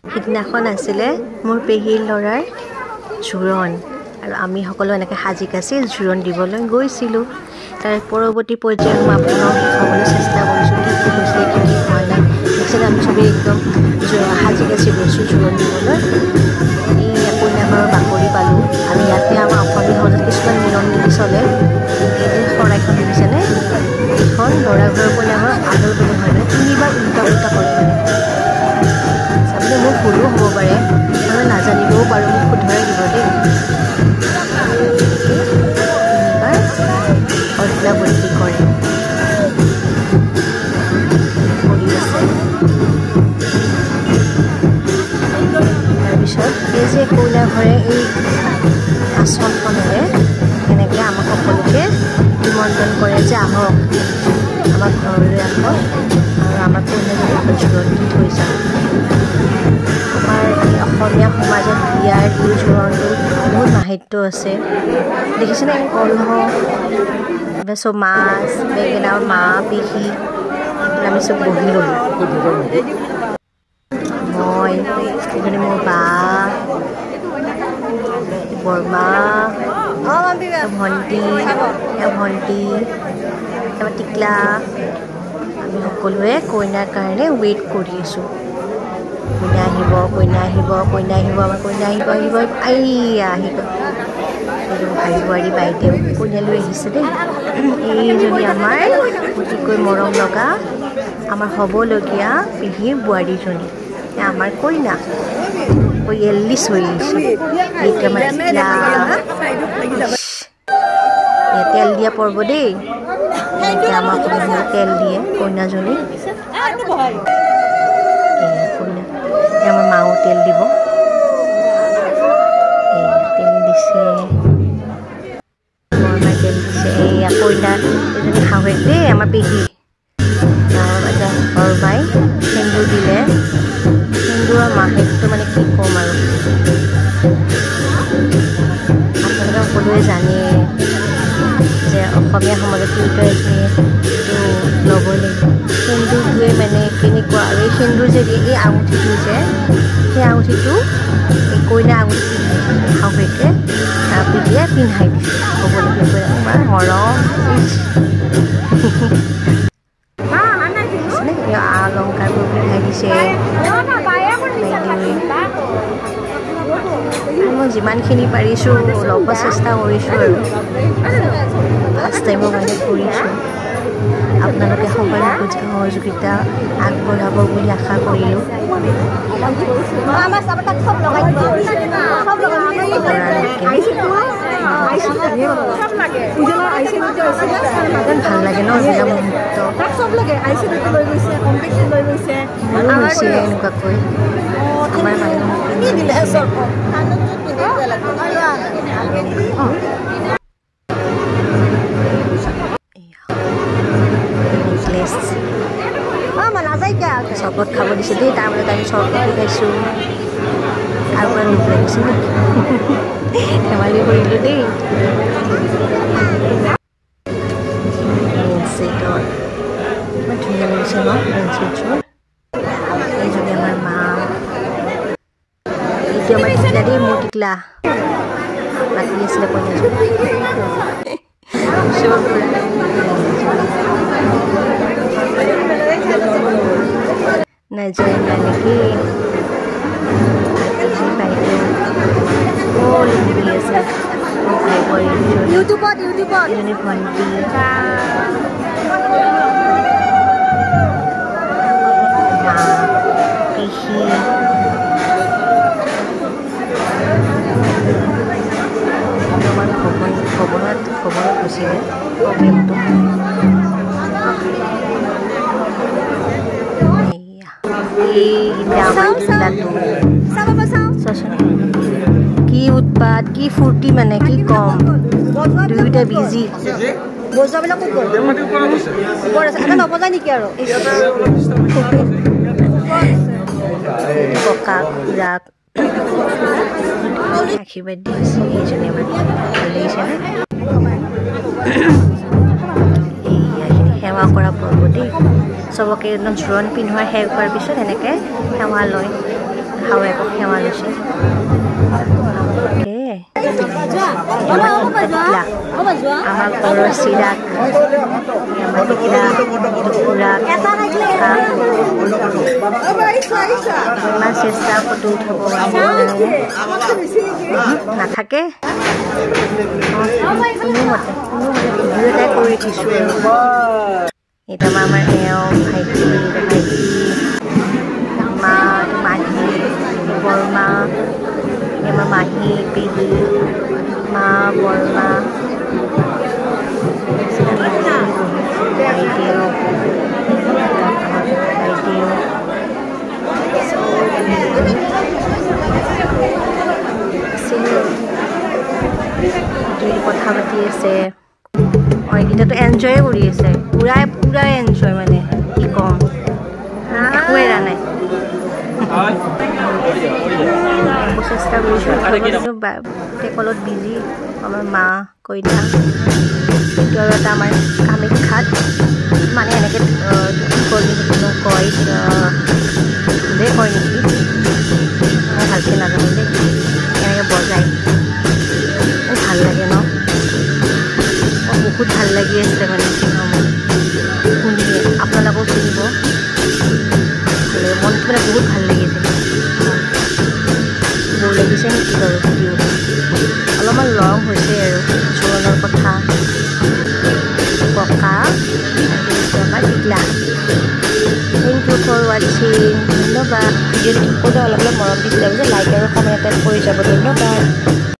সিদিনাখন আছিলে মোৰ পেহীৰ ল'ৰাৰ জোৰণ আৰু আমি সকলো এনেকৈ সাজি কাচি জোৰণ দিবলৈ গৈছিলোঁ। তাৰ পৰৱৰ্তী পৰ্যায়ত মই আপোনাক দেখাবলৈ চেষ্টা কৰিছোঁ কি কি হৈছিলে কি কি হোৱা নাই। তাৰপিছত আমি চবেই একদম সাজি কাচি গৈছোঁ জোৰণ দিবলৈ। এই কইনাঘৰৰ বাকৰি পালোঁ। আমি ইয়াতে আমাৰ অসমীয়া সমাজত কিছুমান নিয়ম নীতি চলে। এই যে শৰাইখন দেখিছেনে, এইখন ল'ৰা ঘৰৰ কইনাঘৰৰ আদৰ বুলি হয় মানে 3বাৰ উল্টা উল্টা কৰে মানে। চাবলৈ মোৰ ভুলো হ'ব পাৰে, মই নাজানিবও পাৰোঁ, মোক শুধৰাই দিব দেই। 3বাৰ অদলা বদলি কৰে কৰি আছে। তাৰপিছত এই যে কইনা ঘৰে এই আচনখনেৰে এনেকৈ আমাক সকলোকে নিমন্ত্ৰণ কৰে যে আহক আমাৰ ঘৰলৈ আহক আৰু আমাৰ কইনাজনীক জোৰণ দি থৈ যাওঁ। আমাৰ অসমীয়া সমাজত বিয়াৰ এই জোৰণটো বহুত মাহাত্য আছে। দেখিছেনে কলহ, চব মাছ বেঙেনা মাহ পেহী আমি চব বহি ল'লোঁ। মই এজনী মোৰ বা বৰমা ভণ্টি তাৰপৰা টিকলা আমি সকলোৱে কইনাৰ কাৰণে ৱেইট কৰি আছোঁ। কইনা আহিব কইনা আহিব কইনা আহিব আমাৰ কইনা আহিব আহিব আইয়া আহি গ'ল। এইটো ভাই বোৱাৰী বাইদেউ কইনা লৈ আহিছে দেই। এইজনী আমাৰ অতিকৈ মৰম লগা আমাৰ হ'বলগীয়া পেহীৰ বোৱাৰীজনী, আমাৰ কইনা এল্লিছ হৈ আহিছে। এইটো আমাৰ টিকলা তেল দিয়া পৰ্ব দেই। এনেকৈ আমাৰ কইনা তেল দিয়ে কইনাজনী। কইনা আমাৰ মাও তেল দিব। তেল দিছে, বৰমাই তেল দিছে। এইয়া কইনা এজনী শাহুৱেক দেই আমাৰ পেহী। বৰমাই সেন্দুৰ দিলে। সেন্দুৰৰ মাহাত্য মানে কি ক'ম আৰু, আপোনালোকে সকলোৱে জানে যে অসমীয়া সমাজত তিৰোতা এজনীয়ে ল'বই লাগিব। সেন্দুৰটোৱে মানে কেনেকুৱা আৰু এই সেন্দুৰ যে দিয়ে এই আঙুঠিটো যে সেই আঙুঠিটো এই কইনা আঙুঠি শাহুৱেকে পেহীয়ে পিন্ধাই দিছে হ'বলগীয়া কইনা। ইমান মৰম অলংকাৰবোৰ পিন্ধাই দিছে। মই যিমানখিনি পাৰিছোঁ ল'ব চেষ্টা কৰিছোঁ আৰু ফাৰ্ষ্ট টাইমৰ কাৰণে কৰিছোঁ। আপোনালোকে সহযোগিতা আগবঢ়াব বুলি আশা কৰিলোঁ। ভাল লাগে ন এটা মুহূৰ্ত হৈছিলে এনেকুৱাকৈ আমাৰ মানুহ চৰবত খাব দিছে দেই। তাৰ মাজত আমি চৰবতো খাইছোঁ। আৰু পৰা লোভ লাগিছে নেকি ধেমালি কৰিলোঁ দেই। মেইন ধুনীয়া লাগিছে ন মেইন ছেটযোৰ। এইজনী আমাৰ মা, এইটো আমাৰ টিকলা দেই, মোৰ টিকলা মাতি আছিলে কইনাযোৰ নাযায় নেকি বাইদেউ ঘূৰি আছে ভাই বোৱাৰী এজনী ভণ্টি মা পেহী আমাৰ খবৰত গৈছিলে প্ৰগ্ৰেমটো। কি উৎপাত কি ফূৰ্তি মানে কি কম, দুয়োটা বিজি। বজাবিলাক নবজায় নেকি আৰু ককা খুৰাক আশীৰ্বাদ দি আছে। এইজনী আমাৰ ভাল লাগিছেনে? এইখিনি সেৱা কৰা পৰ্ব দেই। চবকে একদম জোৰণ পিন্ধোৱাৰ শেষ হোৱাৰ পিছত এনেকৈ সেৱা লয়। খাওঁ একো সেৱা লৈছে আমাৰ ঘৰৰ চিৰাক আমাৰ দিকৰা টুকুৰাক ইমান চেষ্টা ফটো উঠাব নাথাকে কোনোমতে ভিডিঅ' এটাই কৰি দিছোঁ এতিয়া আমাৰ এওঁ ভাইটি মা মাহী বৰমা আমাৰ মাহী পেহী মা বৰমা ভাইটিও কথা পাতি আছে এইকেইটাতো এনজয়ে কৰি আছে পুৰাই এনজয় মানে কি ক'ম একো এৰা নাই চেষ্টা কৰিছোঁ টেকলত বিজি আমাৰ মা কইনা কিন্তু আৰু এটা আমাৰ কামাখ্যাত মানে এনেকৈ কয় ভুলেই কয় নেকি মই ভালকৈ নাজানো দেই এনেকৈ বজাই ভাল লাগে ন বহুত ভাল লাগি আছে মানে শুনি আপোনালোকেও শুনিব মনটো মানে বহুত ভাল লাগিছে বৰ লাগিছে নেকি বাৰু ভিডিঅ' অলপমান লং হৈছে আৰু জোৰণৰ কথা ককা আমাৰ টিকলা থেংক ইউ ফৰ ৱাচিং ধন্যবাদ ভিডিঅ'টো সকলোৱে অলপ অলপ মৰম দিছিলে যে লাইক আৰু কমেণ্ট কৰি যাব ধন্যবাদ